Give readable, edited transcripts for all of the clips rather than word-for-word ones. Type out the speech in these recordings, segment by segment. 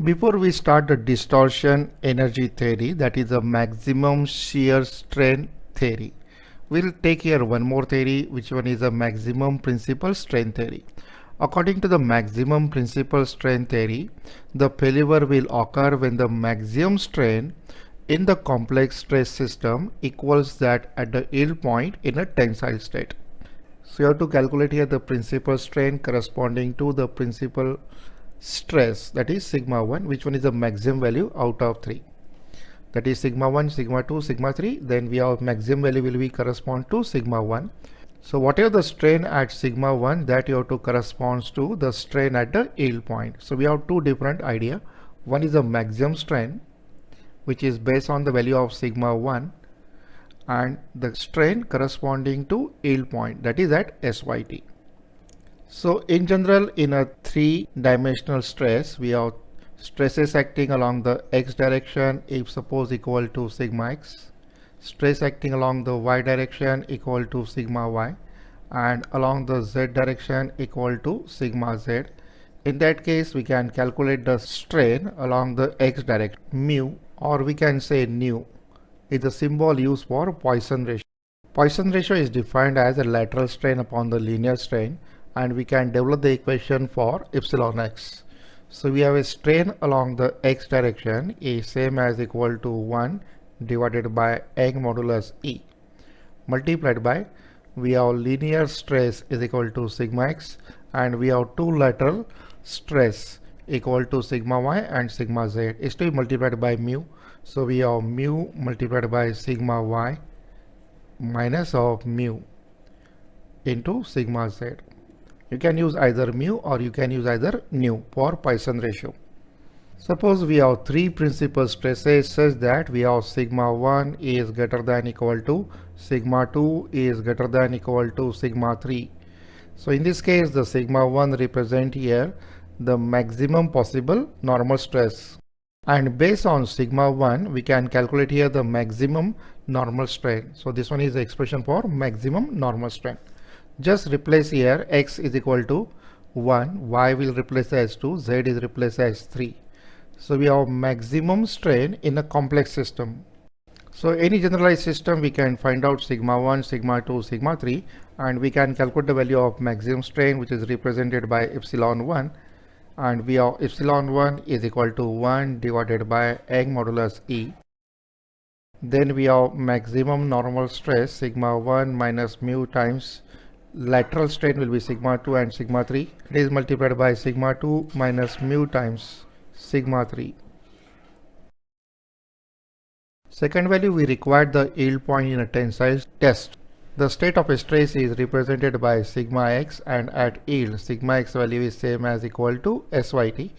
Before we start the distortion energy theory, that is the maximum shear strain theory, we'll take here one more theory, which one is the maximum principal strain theory. According to the maximum principal strain theory, the failure will occur when the maximum strain in the complex stress system equals that at the yield point in a tensile state. So you have to calculate here the principal strain corresponding to the principal stress, that is sigma 1, which one is the maximum value out of 3. That is sigma 1, sigma 2, sigma 3. Then we have maximum value will be correspond to sigma 1. So whatever the strain at sigma 1, that you have to corresponds to the strain at the yield point. So we have two different idea. One is the maximum strain, which is based on the value of sigma 1, and the strain corresponding to yield point, that is at SYT. So in general, in a three-dimensional stress, we have stresses acting along the x direction if suppose equal to sigma x, stress acting along the y direction equal to sigma y, and along the z direction equal to sigma z. In that case, we can calculate the strain along the x direction. Mu, or we can say nu, is the symbol used for Poisson ratio. Poisson ratio is defined as a lateral strain upon the linear strain, and we can develop the equation for epsilon x. So we have a strain along the x direction is same as equal to 1 divided by Young modulus E multiplied by, we have linear stress is equal to sigma x, and we have two lateral stress equal to sigma y and sigma z is to be multiplied by mu. So we have mu multiplied by sigma y minus of mu into sigma z. You can use either mu or you can use either nu for Poisson ratio. Suppose we have three principal stresses such that we have sigma 1 is greater than equal to sigma 2 is greater than equal to sigma 3. So in this case, the sigma 1 represent here the maximum possible normal stress, and based on sigma 1 we can calculate here the maximum normal strain. So this one is the expression for maximum normal strain. Just replace here x is equal to 1, y will replace as 2, z is replaced as 3. So we have maximum strain in a complex system. So any generalized system we can find out sigma 1, sigma 2, sigma 3, and we can calculate the value of maximum strain, which is represented by epsilon 1, and we have epsilon 1 is equal to 1 divided by Young modulus E. Then we have maximum normal stress sigma 1 minus mu times lateral strain will be sigma 2 and sigma 3. It is multiplied by sigma 2 minus mu times sigma 3. Second value, we required the yield point in a tensile test. The state of stress is represented by sigma x, and at yield sigma x value is same as equal to SYT,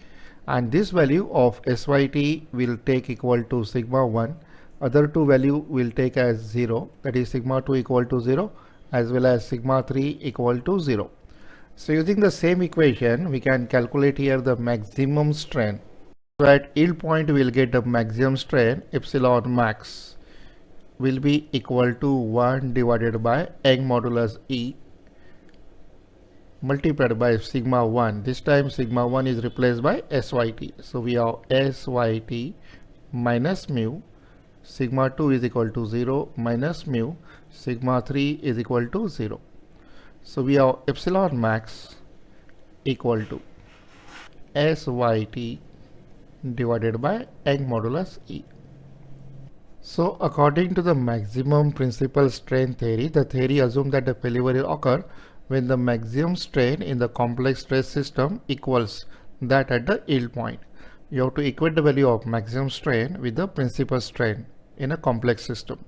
and this value of SYT will take equal to sigma 1. Other two value will take as 0, that is sigma 2 equal to 0 as well as sigma 3 equal to 0. So using the same equation, we can calculate here the maximum strain. So at yield point we will get the maximum strain epsilon max will be equal to 1 divided by Young modulus E multiplied by sigma 1. This time sigma 1 is replaced by SYT. So we have SYT minus mu, sigma 2 is equal to 0 minus mu, sigma 3 is equal to 0. So we have epsilon max equal to SYT divided by Young modulus E. So according to the maximum principal strain theory, the theory assumes that the failure will occur when the maximum strain in the complex stress system equals that at the yield point. You have to equate the value of maximum strain with the principal strain in a complex system.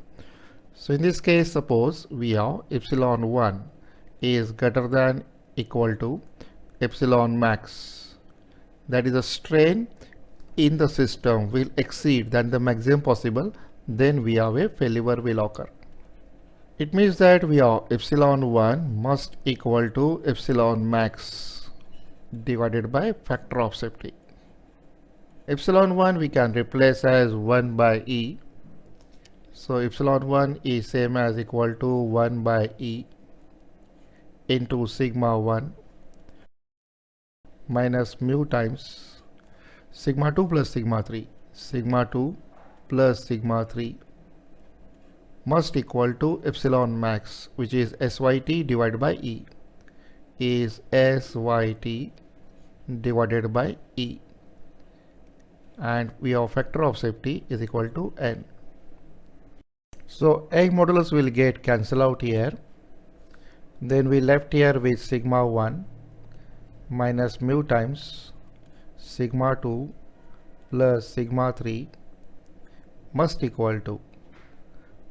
So in this case, suppose we have epsilon 1 is greater than equal to epsilon max, that is the strain in the system will exceed than the maximum possible, then we have a failure will occur. It means that we have epsilon 1 must equal to epsilon max divided by factor of safety. Epsilon 1 we can replace as 1 by E. So epsilon 1 is same as equal to 1 by E into sigma 1 minus mu times Sigma 2 plus sigma 3. Sigma 2 plus sigma 3 must equal to epsilon max, which is SYT divided by E, is SYT divided by E, and we have factor of safety is equal to N. So egg modulus will get cancelled out here. Then we left here with sigma 1 minus mu times sigma 2 plus sigma 3 must equal to.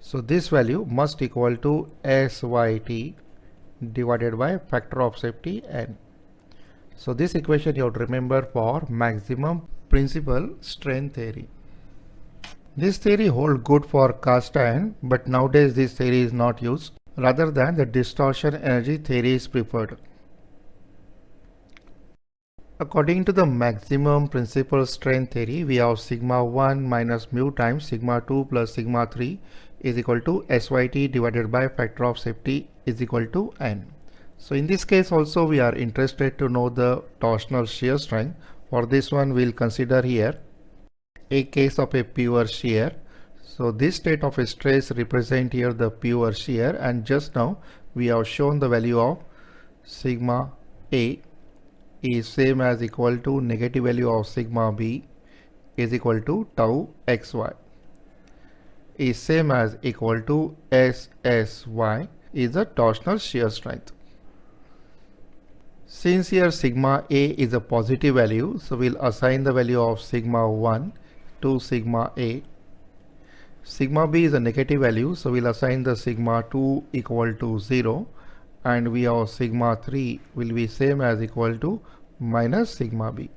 So this value must equal to SYT divided by factor of safety N. So this equation you have to remember for maximum principal strain theory. This theory holds good for cast iron, but nowadays this theory is not used. Rather than the distortion energy theory is preferred. According to the maximum principal strain theory, we have sigma 1 minus mu times sigma 2 plus sigma 3 is equal to SYT divided by factor of safety is equal to N. So in this case also we are interested to know the torsional shear strength. For this one we will consider here a case of a pure shear. So this state of a stress represent here the pure shear, and just now we have shown the value of sigma A is same as equal to negative value of sigma B is equal to tau xy is same as equal to SSY is the torsional shear strength. Since here sigma A is a positive value, so we'll assign the value of sigma 1 to sigma A. Sigma B is a negative value, so we'll assign the sigma 2 equal to 0, and we have sigma 3 will be same as equal to minus sigma B.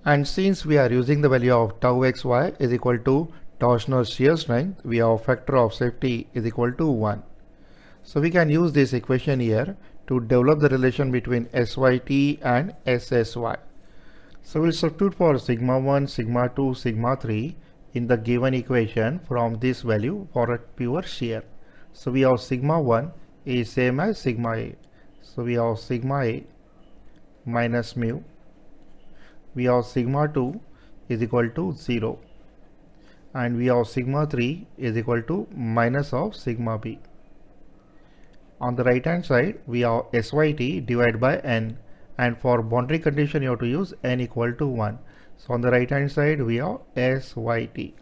And since we are using the value of tau xy is equal to torsional shear strength, we have factor of safety is equal to 1. So we can use this equation here to develop the relation between SYT and SSY. So we'll substitute for sigma 1, sigma 2, sigma 3 in the given equation from this value for a pure shear. So we have sigma 1 is same as sigma A. So we have sigma A minus mu. We have sigma 2 is equal to 0. And we have sigma 3 is equal to minus of sigma B. On the right hand side we have SYT divided by N, and for boundary condition you have to use N equal to 1. So on the right hand side we have SYT.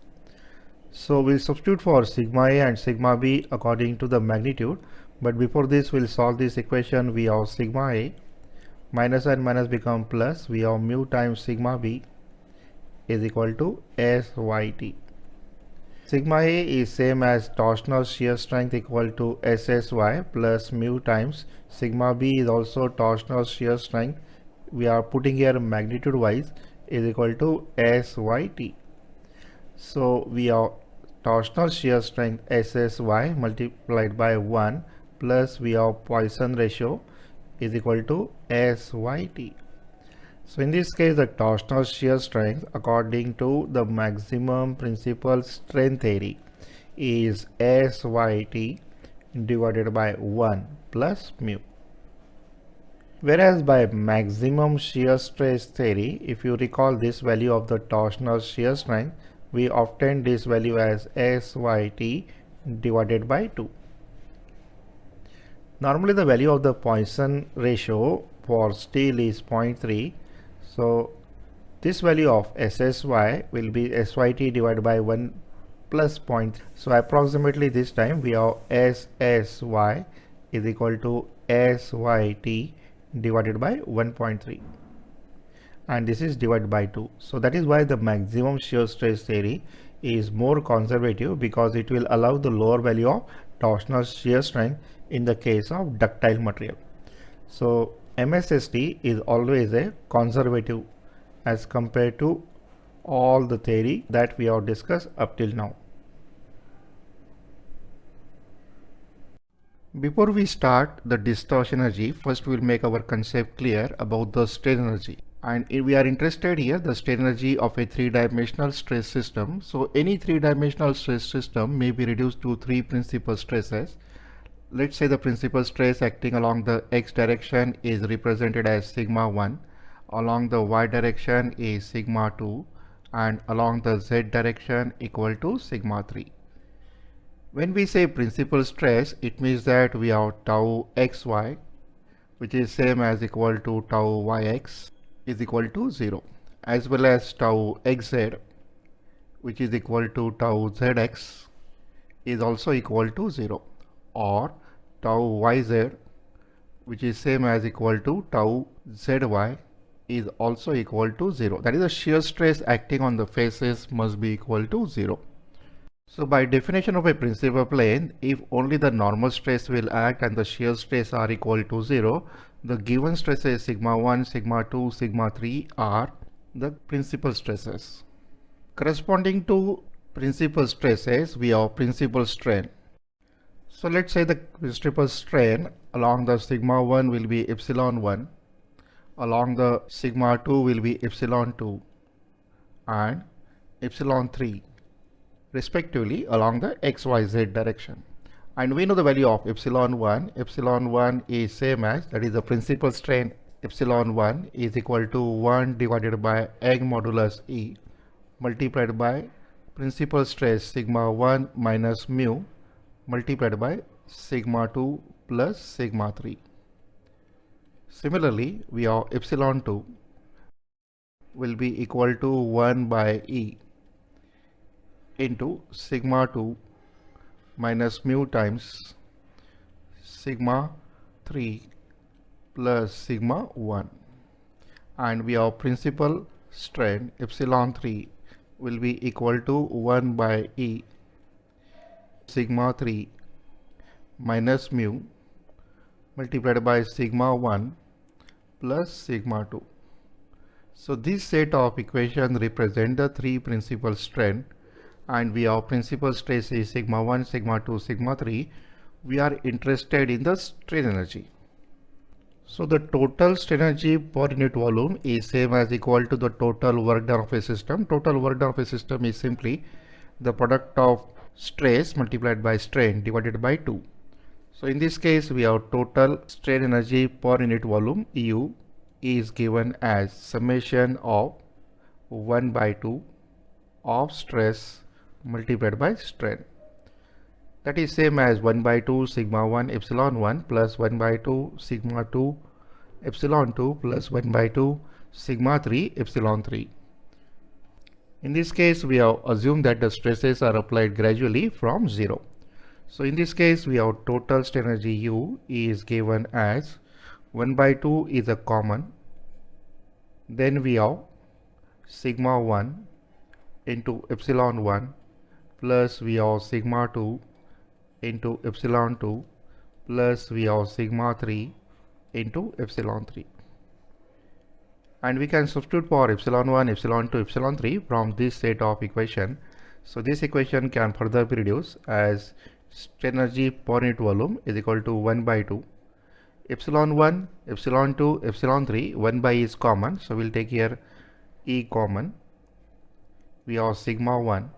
So we'll substitute for sigma A and sigma B according to the magnitude, but before this we'll solve this equation. We have sigma A minus and minus become plus, we have mu times sigma B is equal to SYT. Sigma A is same as torsional shear strength equal to SSY plus mu times sigma B is also torsional shear strength. We are putting here magnitude wise is equal to SYT. So we have torsional shear strength SSY multiplied by 1 plus we have Poisson ratio is equal to SYT. So in this case the torsional shear strength according to the maximum principal strain theory is SYT divided by 1 plus mu. Whereas by maximum shear stress theory, if you recall this value of the torsional shear strength, we obtain this value as SYT divided by 2. Normally the value of the Poisson ratio for steel is 0.3. So this value of SSY will be SYT divided by 1 plus 0.3. So approximately this time we have SSY is equal to SYT divided by 1.3, and this is divided by 2. So that is why the maximum shear stress theory is more conservative, because it will allow the lower value of torsional shear strength in the case of ductile material. So MSST is always a conservative as compared to all the theory that we have discussed up till now. Before we start the distortion energy, first we will make our concept clear about the strain energy. And if we are interested here the strain energy of a three-dimensional stress system. So any three-dimensional stress system may be reduced to three principal stresses. Let's say the principal stress acting along the x direction is represented as sigma 1, along the y direction is sigma 2 and along the z direction equal to sigma 3. When we say principal stress, it means that we have tau xy, which is same as equal to tau yx is equal to 0, as well as tau xz, which is equal to tau zx is also equal to 0, or tau yz, which is same as equal to tau zy is also equal to 0. That is, the shear stress acting on the faces must be equal to 0. So by definition of a principal plane, if only the normal stress will act and the shear stress are equal to 0, the given stresses sigma 1, sigma 2, sigma 3 are the principal stresses. Corresponding to principal stresses, we have principal strain. So let's say the principal strain along the sigma 1 will be epsilon 1, along the sigma 2 will be epsilon 2 and epsilon 3 respectively along the xyz direction. And we know the value of epsilon 1. Epsilon 1 is same as, that is the principal strain epsilon 1 is equal to 1 divided by Young modulus E multiplied by principal stress sigma 1 minus mu multiplied by sigma 2 plus sigma 3. Similarly, we have epsilon 2 will be equal to 1 by E into sigma 2 minus mu times sigma 3 plus sigma 1, and we have principal strain epsilon 3 will be equal to 1 by E sigma 3 minus mu multiplied by sigma 1 plus sigma 2. So this set of equations represent the three principal strain, and we have principal stress is sigma 1, sigma 2, sigma 3. We are interested in the strain energy. So the total strain energy per unit volume is same as equal to the total work done of a system. Total work done of a system is simply the product of stress multiplied by strain divided by 2. So in this case, we have total strain energy per unit volume U is given as summation of 1 by 2 of stress multiplied by strain. That is same as 1 by 2 sigma 1 epsilon 1 plus 1 by 2 sigma 2 epsilon 2 plus 1 by 2 sigma 3 epsilon 3. In this case, we have assumed that the stresses are applied gradually from 0. So in this case, we have total strain energy U is given as 1 by 2 is a common. Then we have sigma 1 into epsilon 1 plus we have sigma 2 into epsilon 2 plus we have sigma 3 into epsilon 3. And we can substitute for epsilon 1, epsilon 2, epsilon 3 from this set of equation. So this equation can further be reduced as strain energy per unit volume is equal to 1 by 2 epsilon 1, epsilon 2, epsilon 3, 1 by is common. So we'll take here E common. We have sigma 1.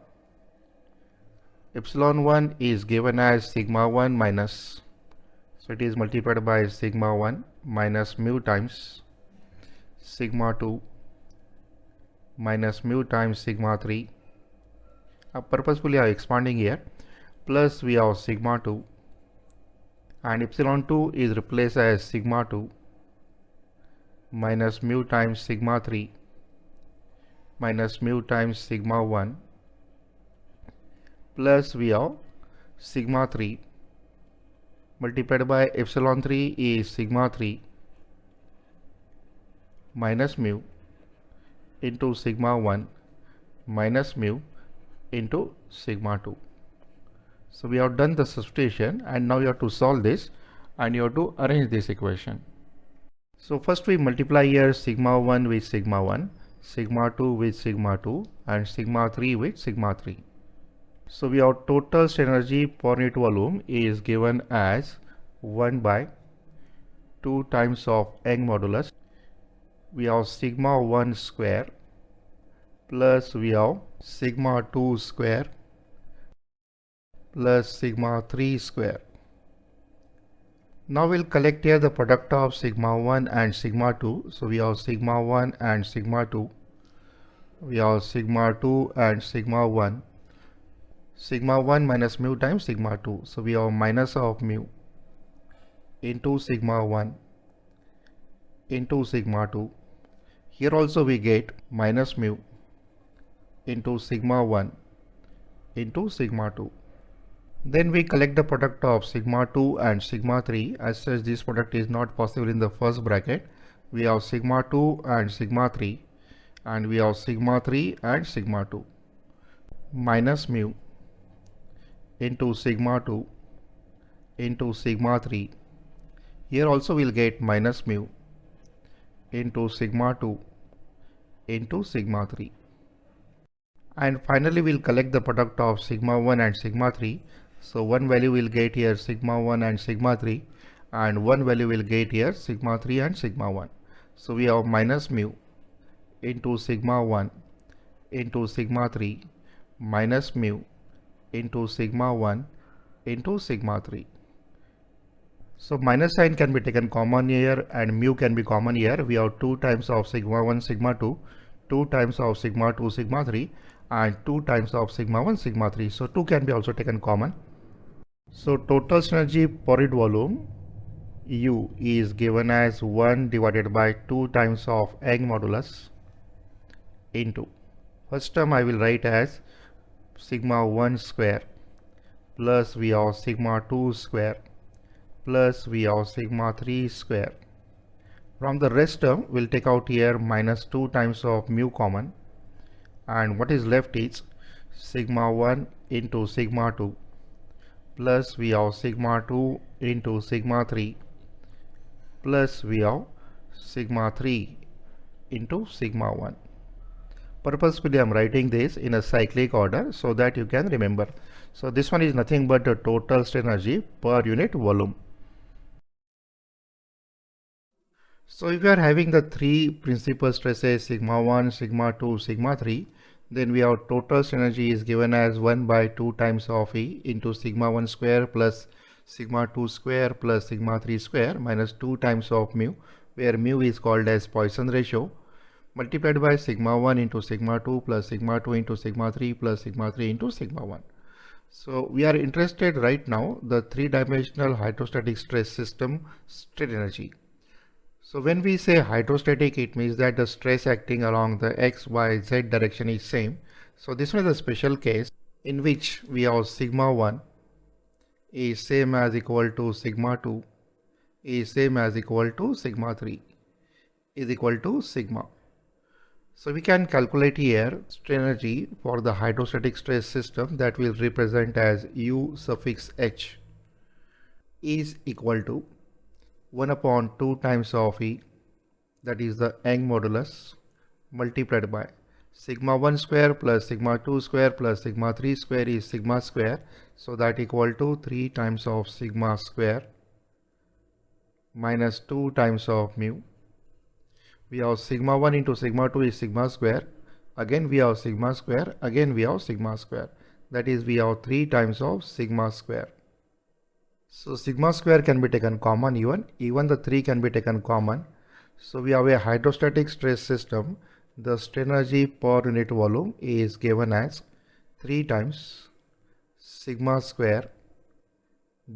Epsilon 1 is given as sigma 1 minus, so it is multiplied by sigma 1 minus mu times sigma 2 minus mu times sigma 3. Purposefully I am expanding here, plus we have sigma 2, and epsilon 2 is replaced as sigma 2 minus mu times sigma 3 minus mu times sigma 1 plus we have sigma 3 multiplied by epsilon 3 is sigma 3 minus mu into sigma 1 minus mu into sigma 2. So we have done the substitution, and now you have to solve this and you have to arrange this equation. So first we multiply here sigma 1 with sigma 1, sigma 2 with sigma 2 and sigma 3 with sigma 3. So we have total strain energy per unit volume is given as 1 by 2 times of Young modulus. We have sigma 1 square plus we have sigma 2 square plus sigma 3 square Now we'll collect here the product of sigma 1 and sigma 2. So we have sigma 1 and sigma 2. We have sigma 2 and sigma 1. Sigma 1 minus mu times sigma 2. So we have minus of mu into sigma 1 into sigma 2. Here also we get minus mu into sigma 1 into sigma 2. Then we collect the product of sigma 2 and sigma 3. As such, this product is not possible in the first bracket. We have sigma 2 and sigma 3, and we have sigma 3 and sigma 2 minus mu into sigma 2 into sigma 3. Here also we'll get minus mu into sigma 2 into sigma 3. And finally we'll collect the product of sigma 1 and sigma 3. So one value will get here sigma 1 and sigma 3, and one value will get here sigma 3 and sigma 1. So we have minus mu into sigma 1 into sigma 3 minus mu into sigma 1 into sigma 3. So minus sign can be taken common here and mu can be common here. We have 2 times of sigma 1 sigma 2, 2 times of sigma 2 sigma 3, and 2 times of sigma 1 sigma 3. So 2 can be also taken common. So total synergy per unit volume U is given as 1 divided by 2 times of Young modulus into, first term I will write as sigma 1 square plus we have sigma 2 square plus we have sigma 3 square. From the rest term we'll take out here minus 2 times of mu common, and what is left is sigma 1 into sigma 2 plus we have sigma 2 into sigma 3 plus we have sigma 3 into sigma 1. Purposefully I am writing this in a cyclic order so that you can remember. So this one is nothing but the total strain energy per unit volume. So if you are having the three principal stresses sigma 1, sigma 2, sigma 3, then we have total strain energy is given as 1 by 2 times of E into sigma 1 square plus sigma 2 square plus sigma 3 square minus 2 times of mu, where mu is called as Poisson ratio, multiplied by sigma 1 into sigma 2 plus sigma 2 into sigma 3 plus sigma 3 into sigma 1. So we are interested right now the three-dimensional hydrostatic stress system strain energy. So when we say hydrostatic, it means that the stress acting along the x, y, z direction is same. So this one is a special case in which we have sigma 1 is same as equal to sigma 2 is same as equal to sigma 3 is equal to sigma. So we can calculate here strain energy for the hydrostatic stress system that will represent as U suffix H is equal to 1 upon 2 times of E, that is the Young modulus, multiplied by sigma 1 square plus sigma 2 square plus sigma 3 square is sigma square, so that equal to 3 times of sigma square minus 2 times of mu. We have sigma 1 into sigma 2 is sigma square, again we have sigma square, again we have sigma square, that is we have 3 times of sigma square. So sigma square can be taken common, even the 3 can be taken common. So we have a hydrostatic stress system. The strain energy per unit volume is given as 3 times sigma square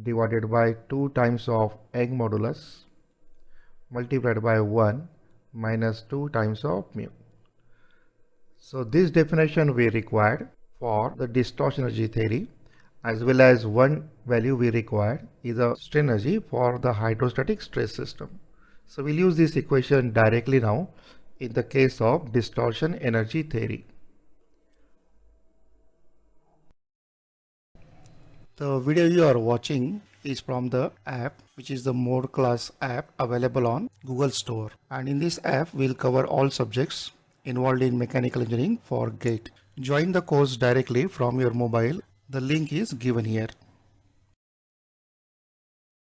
divided by 2 times of Young modulus multiplied by 1 minus 2 times of mu. So this definition we required for the distortion energy theory, as well as one value we required is a strain energy for the hydrostatic stress system. So we'll use this equation directly now in the case of distortion energy theory. The video you are watching is from the app, which is the Mohod class app available on Google Store. And in this app, we'll cover all subjects involved in mechanical engineering for GATE. Join the course directly from your mobile. The link is given here.